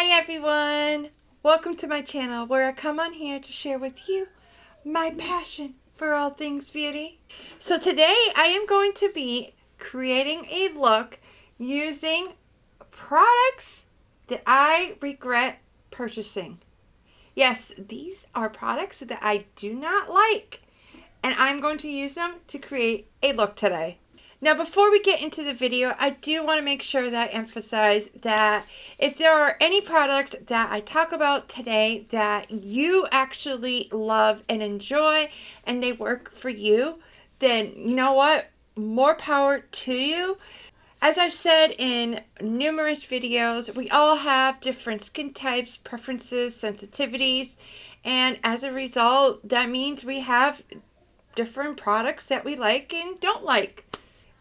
Hi everyone! Welcome to my channel where I come on here to share with you my passion for all things beauty. So today I am going to be creating a look using products that I regret purchasing. Yes, these are products that I do not like, and I'm going to use them to create a look today. Now, before we get into the video, I do want to make sure that I emphasize that if there are any products that I talk about today that you actually love and enjoy and they work for you, then you know what? More power to you. As I've said in numerous videos, we all have different skin types, preferences, sensitivities, and as a result, that means we have different products that we like and don't like.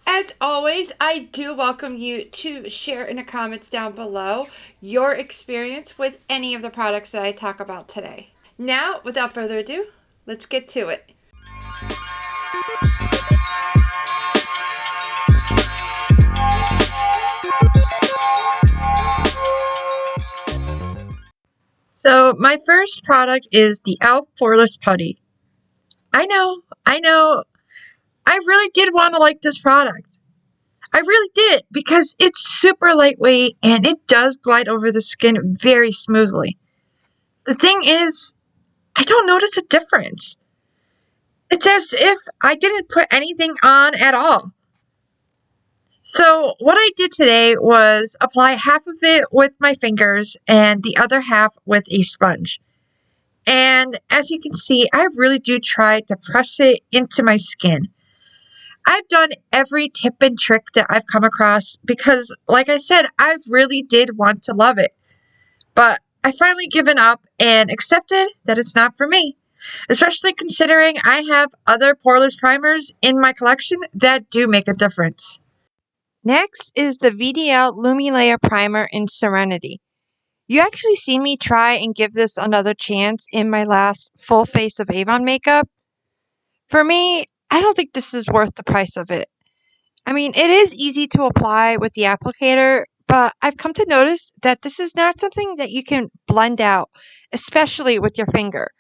As always, I do welcome you to share in the comments down below your experience with any of the products that I talk about today. Now, without further ado, let's get to it. So, my first product is the Poreless Putty. I know, I really did want to like this product. I really did, because it's super lightweight and it does glide over the skin very smoothly. The thing is, I don't notice a difference. It's as if I didn't put anything on at all. So what I did today was apply half of it with my fingers and the other half with a sponge. And as you can see, I really do try to press it into my skin. I've done every tip and trick that I've come across because, like I said, I really did want to love it. But I finally given up and accepted that it's not for me, especially considering I have other poreless primers in my collection that do make a difference. Next is the VDL Lumi Layer Primer in Serenity. You actually seen me try and give this another chance in my last full face of Avon makeup. For me, I don't think this is worth the price of it. I mean, it is easy to apply with the applicator, but I've come to notice that this is not something that you can blend out, especially with your finger.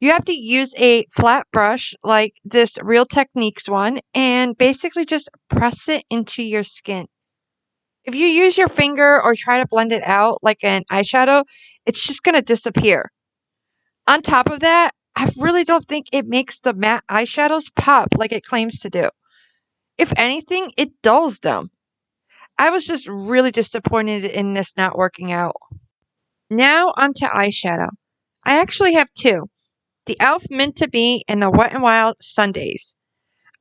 You have to use a flat brush like this Real Techniques one and basically just press it into your skin. If you use your finger or try to blend it out like an eyeshadow, it's just going to disappear. On top of that, I really don't think it makes the matte eyeshadows pop like it claims to do. If anything, it dulls them. I was just really disappointed in this not working out. Now onto eyeshadow. I actually have two. The e.l.f. Mint to Be and the Wet n Wild Sundays.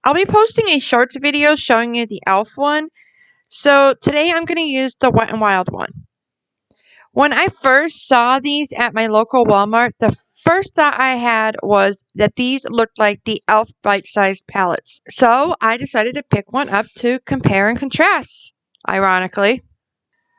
I'll be posting a shorts video showing you the e.l.f. one, so today I'm going to use the Wet n Wild one. When I first saw these at my local Walmart, the first thought I had was that these looked like the e.l.f. bite-sized palettes. So I decided to pick one up to compare and contrast, ironically.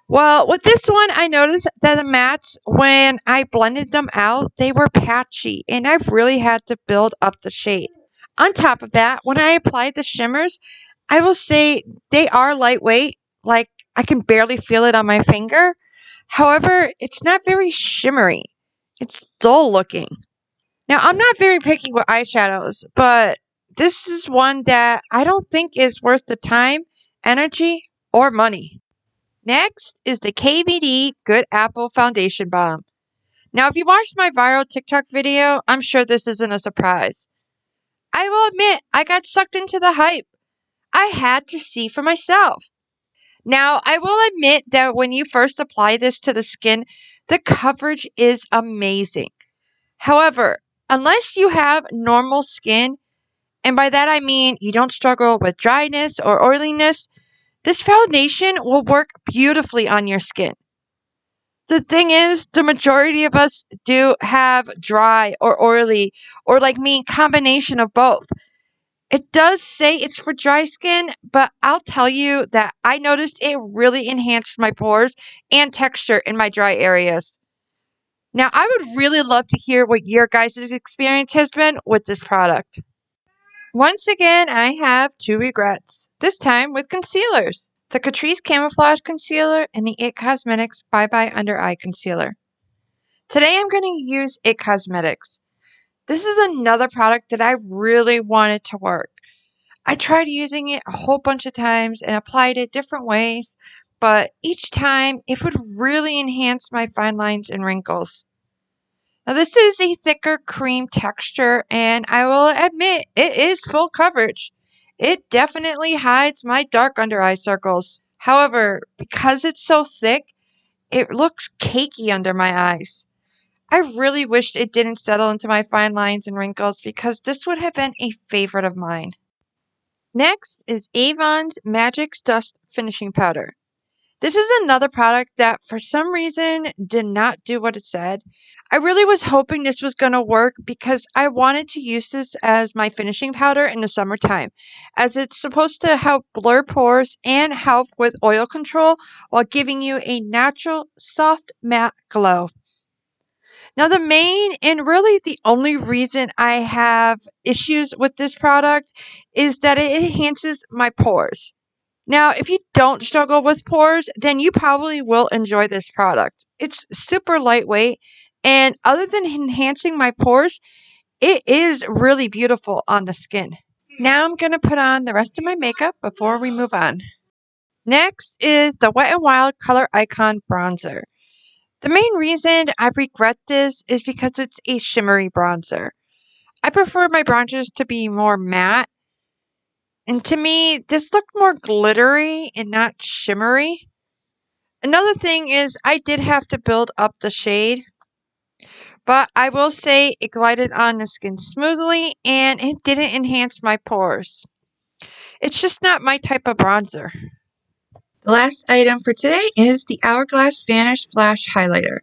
Well, with this one, I noticed that the mattes, when I blended them out, they were patchy, and I've really had to build up the shade. On top of that, when I applied the shimmers, I will say they are lightweight, like I can barely feel it on my finger. However, it's not very shimmery. It's dull looking. Now, I'm not very picky with eyeshadows, but this is one that I don't think is worth the time, energy, or money. Next is the KVD Good Apple Foundation Balm. Now, if you watched my viral TikTok video, I'm sure this isn't a surprise. I will admit, I got sucked into the hype. I had to see for myself. Now, I will admit that when you first apply this to the skin, the coverage is amazing. However, unless you have normal skin, and by that I mean you don't struggle with dryness or oiliness, this foundation will work beautifully on your skin. The thing is, the majority of us do have dry or oily, or like me, combination of both. It does say it's for dry skin, but I'll tell you that I noticed it really enhanced my pores and texture in my dry areas. Now, I would really love to hear what your guys' experience has been with this product. Once again, I have two regrets, this time with concealers. the Catrice Camouflage Concealer, and the IT Cosmetics Bye Bye Under Eye Concealer. Today I'm going to use IT Cosmetics. This is another product that I really wanted to work. I tried using it a whole bunch of times and applied it different ways, but each time it would really enhance my fine lines and wrinkles. Now this is a thicker cream texture, and I will admit it is full coverage. It definitely hides my dark under eye circles. However, because it's so thick, it looks cakey under my eyes. I really wished it didn't settle into my fine lines and wrinkles because this would have been a favorite of mine. Next is Avon's Magic Dust Finishing Powder. This is another product that for some reason did not do what it said. I really was hoping this was going to work because I wanted to use this as my finishing powder in the summertime, as it's supposed to help blur pores and help with oil control while giving you a natural, soft, matte glow. Now, the main and really the only reason I have issues with this product is that it enhances my pores. Now, if you don't struggle with pores, then you probably will enjoy this product. It's super lightweight, and other than enhancing my pores, it is really beautiful on the skin. Now I'm going to put on the rest of my makeup before we move on. Next is the Wet n Wild Color Icon Bronzer. The main reason I regret this is because it's a shimmery bronzer. I prefer my bronzers to be more matte, and to me, this looked more glittery and not shimmery. Another thing is I did have to build up the shade, but I will say it glided on the skin smoothly and it didn't enhance my pores. It's just not my type of bronzer. The last item for today is the Hourglass Vanish Flash Highlighter.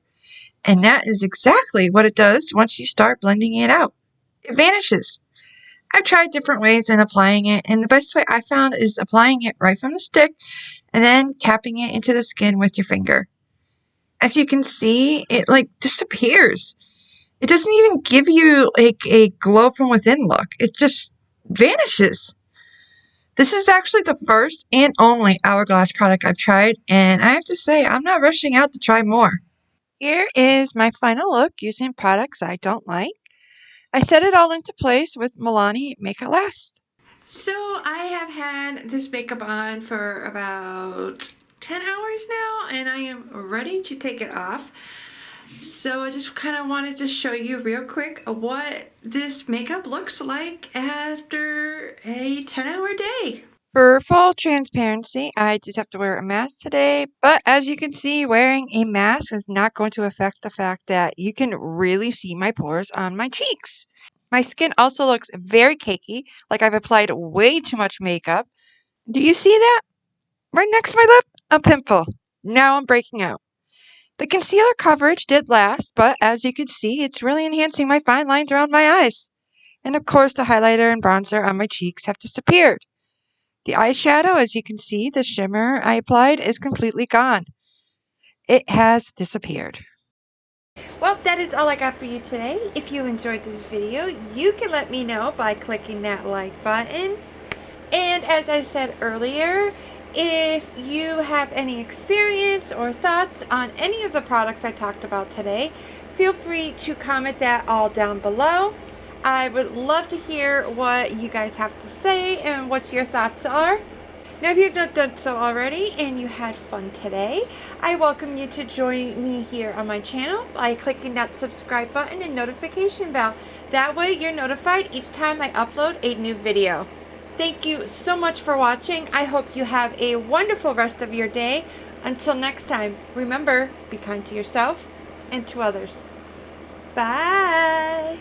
And that is exactly what it does once you start blending it out. It vanishes. I've tried different ways in applying it, and the best way I found is applying it right from the stick and then tapping it into the skin with your finger. As you can see, it disappears. It doesn't even give you a glow from within look. It just vanishes. This is actually the first and only Hourglass product I've tried, and I have to say I'm not rushing out to try more. Here is my final look using products I don't like. I set it all into place with Milani Make It Last. So I have had this makeup on for about 10 hours now, and I am ready to take it off. So I just kind of wanted to show you real quick what this makeup looks like after a 10-hour day. For full transparency, I did have to wear a mask today, but as you can see, wearing a mask is not going to affect the fact that you can really see my pores on my cheeks. My skin also looks very cakey, like I've applied way too much makeup. Do you see that? Right next to my lip, a pimple. Now I'm breaking out. The concealer coverage did last, but as you can see, it's really enhancing my fine lines around my eyes. And of course, the highlighter and bronzer on my cheeks have disappeared. The eyeshadow, as you can see, the shimmer I applied is completely gone. It has disappeared. Well, that is all I got for you today. If you enjoyed this video, you can let me know by clicking that like button. And as I said earlier, if you have any experience or thoughts on any of the products I talked about today, feel free to comment that all down below. I would love to hear what you guys have to say and what your thoughts are. Now, if you've not done so already and you had fun today, I welcome you to join me here on my channel by clicking that subscribe button and notification bell. That way you're notified each time I upload a new video. Thank you so much for watching. I hope you have a wonderful rest of your day. Until next time, remember, be kind to yourself and to others. Bye!